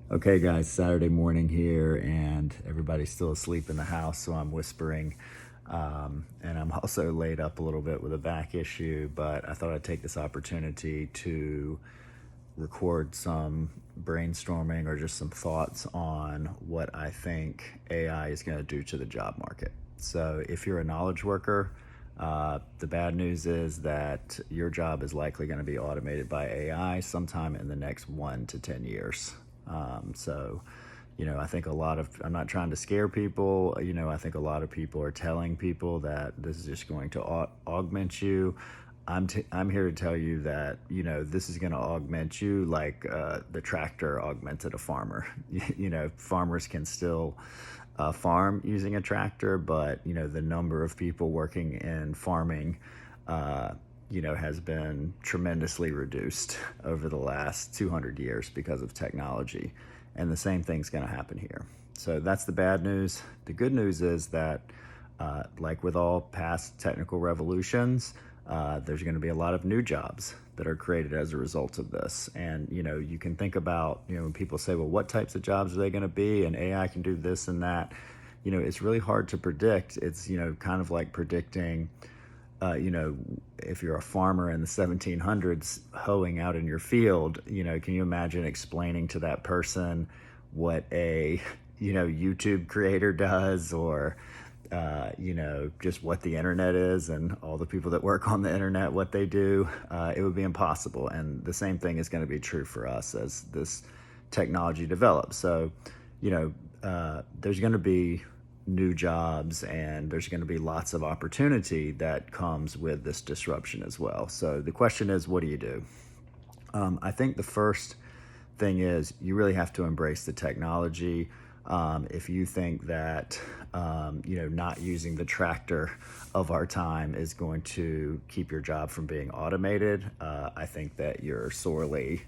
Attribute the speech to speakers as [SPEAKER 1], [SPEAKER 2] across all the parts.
[SPEAKER 1] Okay, guys, Saturday morning here, and everybody's still asleep in the house, so I'm whispering. And I'm also laid up a little bit with a back issue, but I thought I'd take this opportunity to record some brainstorming or just some thoughts on what I think AI is going to do to the job market. So, if you're a knowledge worker, the bad news is that your job is likely going to be automated by AI sometime in the next 1 to 10 years. So, I think I'm not trying to scare people. I think a lot of people are telling people that this is just going to augment you. I'm here to tell you that, this is going to augment you like the tractor augmented a farmer. Farmers can still farm using a tractor, but, the number of people working in farming, has been tremendously reduced over the last 200 years because of technology. And the same thing's going to happen here. So that's the bad news. The good news is that, like with all past technical revolutions, there's going to be a lot of new jobs that are created as a result of this. And, you can think about, when people say, well, what types of jobs are they going to be? And AI can do this and that. It's really hard to predict. It's, kind of like predicting, if you're a farmer in the 1700s hoeing out in your field, can you imagine explaining to that person what a, YouTube creator does, or, just what the internet is and all the people that work on the internet, what they do? It would be impossible. And the same thing is going to be true for us as this technology develops. So, there's going to be new jobs, and there's going to be lots of opportunity that comes with this disruption as well. So the question is, what do you do? I think the first thing is you really have to embrace the technology. If you think that not using the tractor of our time is going to keep your job from being automated, I think that you're sorely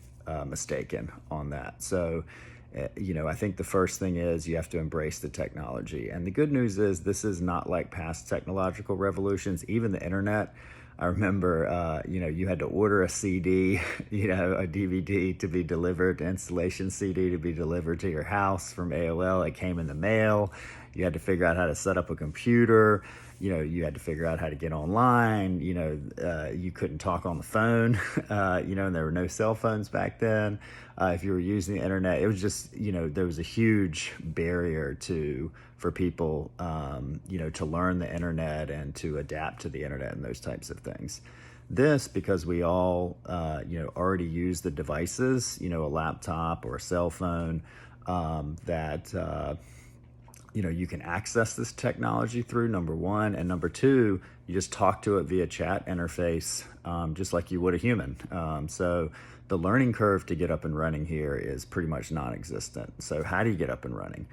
[SPEAKER 1] mistaken on that. So, I think the first thing is you have to embrace the technology. And the good news is this is not like past technological revolutions. Even the internet, I remember, you had to order a CD, a DVD to be delivered, installation CD to be delivered to your house from AOL. It came in the mail. You had to figure out how to set up a computer. You had to figure out how to get online. You couldn't talk on the phone, and there were no cell phones back then. If you were using the internet, it was just, there was a huge barrier for people, to learn the internet and to adapt to the internet and those types of things. This, because we all, already use the devices, a laptop or a cell phone, that, you can access this technology through, number one. And number two, you just talk to it via chat interface, just like you would a human. So the learning curve to get up and running here is pretty much non-existent. So how do you get up and running?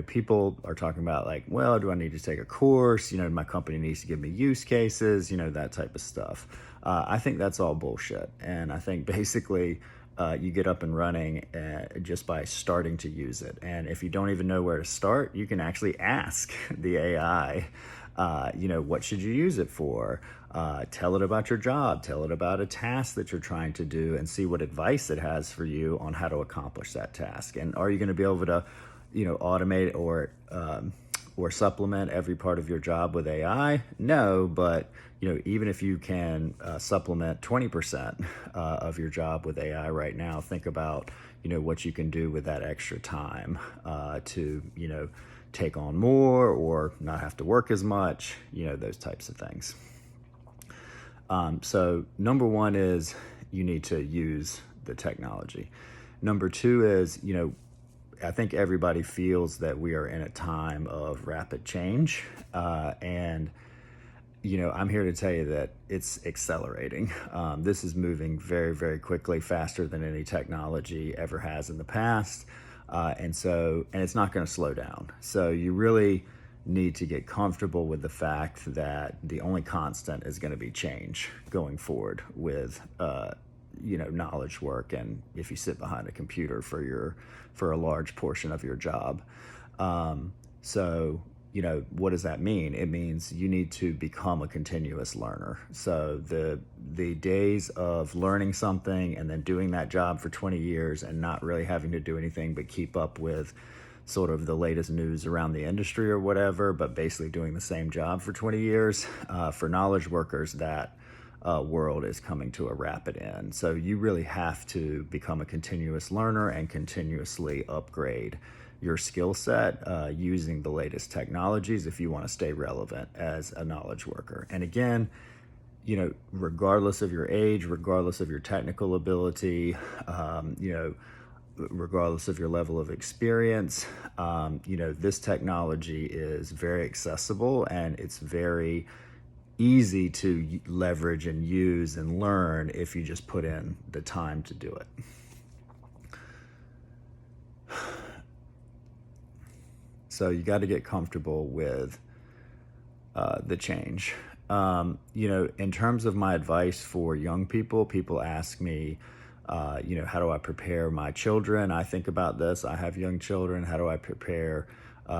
[SPEAKER 1] People are talking about like, well, do I need to take a course? My company needs to give me use cases, that type of stuff. I think that's all bullshit. And I think basically, you get up and running just by starting to use it. And if you don't even know where to start, you can actually ask the AI, what should you use it for? Tell it about your job, tell it about a task that you're trying to do, and see what advice it has for you on how to accomplish that task. And are you going to be able to, automate or supplement every part of your job with AI? No, but even if you can supplement 20% of your job with AI right now, think about what you can do with that extra time to take on more or not have to work as much, those types of things. So number one is you need to use the technology. Number two is, I think everybody feels that we are in a time of rapid change. And I'm here to tell you that it's accelerating. This is moving very, very quickly, faster than any technology ever has in the past. And it's not going to slow down. So you really need to get comfortable with the fact that the only constant is going to be change going forward with, knowledge work. And if you sit behind a computer for a large portion of your job. So what does that mean? It means you need to become a continuous learner. So the days of learning something and then doing that job for 20 years and not really having to do anything but keep up with sort of the latest news around the industry or whatever, but basically doing the same job for 20 years, for knowledge workers, that world is coming to a rapid end. So you really have to become a continuous learner and continuously upgrade your skill set using the latest technologies if you want to stay relevant as a knowledge worker. And again, regardless of your age, regardless of your technical ability, regardless of your level of experience, this technology is very accessible and it's very easy to leverage and use and learn if you just put in the time to do it. So you got to get comfortable with the change. In terms of my advice for young people ask me, how do I prepare my children? I think about this. I have young children. How do I prepare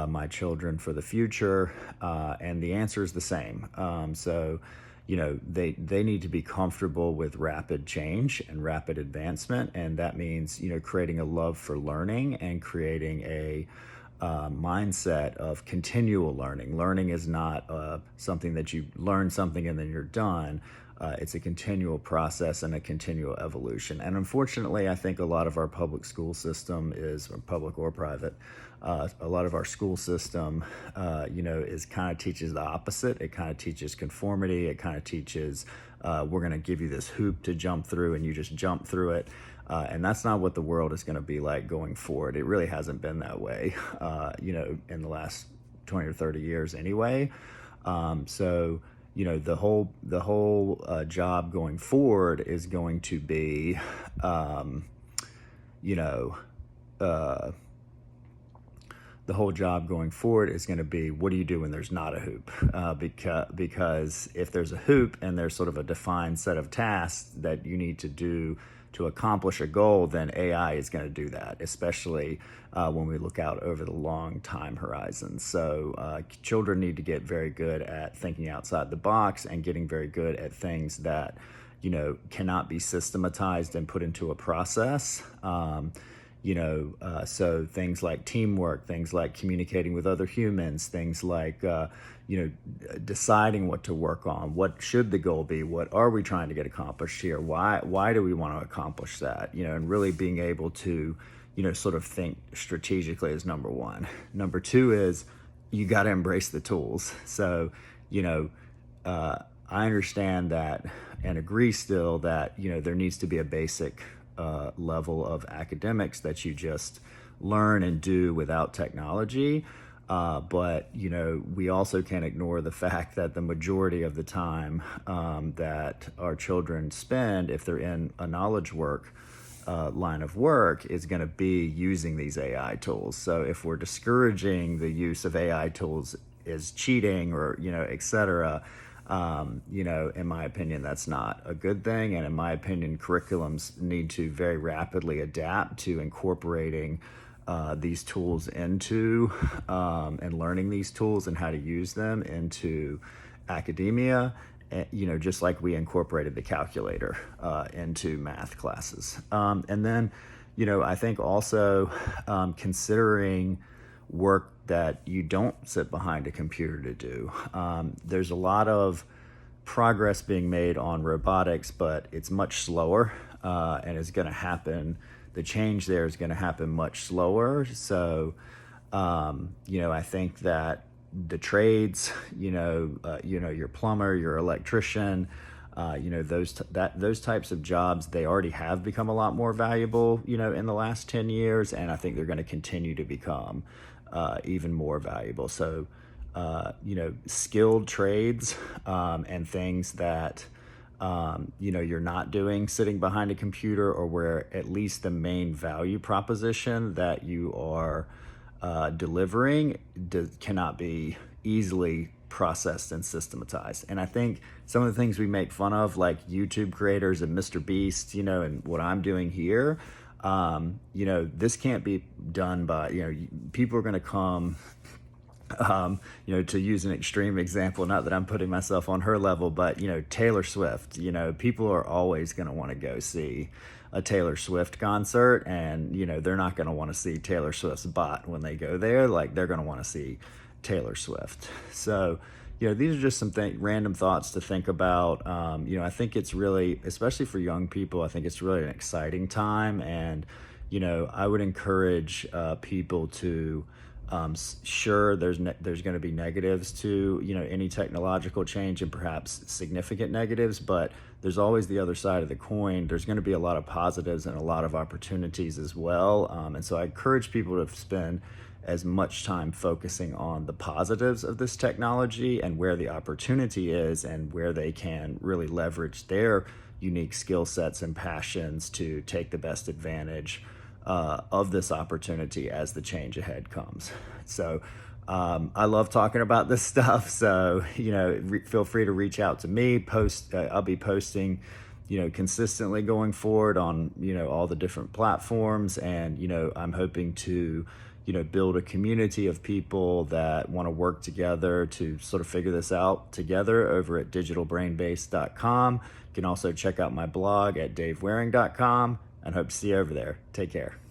[SPEAKER 1] my children for the future? And the answer is the same. They need to be comfortable with rapid change and rapid advancement. And that means, creating a love for learning and creating a mindset of continual learning. Learning is not something that you learn something and then you're done. It's a continual process and a continual evolution. And unfortunately, I think a lot of our public school system is, or public or private, a lot of our school system, is kind of teaches the opposite. It kind of teaches conformity. It kind of teaches, we're going to give you this hoop to jump through and you just jump through it. And that's not what the world is going to be like going forward. It really hasn't been that way, in the last 20 or 30 years anyway. The whole job going forward is going to be, the whole job going forward is going to be, what do you do when there's not a hoop? Because if there's a hoop and there's sort of a defined set of tasks that you need to do to accomplish a goal, then AI is going to do that, especially when we look out over the long time horizon. So children need to get very good at thinking outside the box and getting very good at things that, cannot be systematized and put into a process. So things like teamwork, things like communicating with other humans, things like, deciding what to work on, what should the goal be, what are we trying to get accomplished here, why do we want to accomplish that, and really being able to, sort of think strategically is number one. Number two is you got to embrace the tools. So, I understand that and agree still that, there needs to be a basic level of academics that you just learn and do without technology. But we also can't ignore the fact that the majority of the time that our children spend, if they're in a knowledge work line of work, is going to be using these AI tools. So if we're discouraging the use of AI tools as cheating or, et cetera, in my opinion, that's not a good thing. And in my opinion, curriculums need to very rapidly adapt to incorporating these tools into and learning these tools and how to use them into academia, just like we incorporated the calculator into math classes. And then, I think also considering work that you don't sit behind a computer to do. There's a lot of progress being made on robotics, but it's much slower and it's going to happen. The change there is going to happen much slower. So, I think that the trades, your plumber, your electrician, those types of jobs, they already have become a lot more valuable, in the last 10 years. And I think they're going to continue to become even more valuable. So, skilled trades and things that, you're not doing sitting behind a computer, or where at least the main value proposition that you are delivering cannot be easily processed and systematized. And I think some of the things we make fun of, like YouTube creators and Mr. Beast, and what I'm doing here, this can't be done by, people are going to come To use an extreme example, not that I'm putting myself on her level, but, Taylor Swift, people are always going to want to go see a Taylor Swift concert, and, they're not going to want to see Taylor Swift's bot when they go there. Like, they're going to want to see Taylor Swift. So, these are just some random thoughts to think about. I think it's really, especially for young people, I think it's really an exciting time. And, I would encourage people to, sure, there's going to be negatives to, any technological change, and perhaps significant negatives, but there's always the other side of the coin. There's going to be a lot of positives and a lot of opportunities as well. And so I encourage people to spend as much time focusing on the positives of this technology and where the opportunity is and where they can really leverage their unique skill sets and passions to take the best advantage of this opportunity as the change ahead comes. So I love talking about this stuff. So, feel free to reach out to me. I'll be posting, consistently going forward on, all the different platforms. And, I'm hoping to, build a community of people that want to work together to sort of figure this out together over at digitalbrainbase.com. You can also check out my blog at davewaring.com, and hope to see you over there. Take care.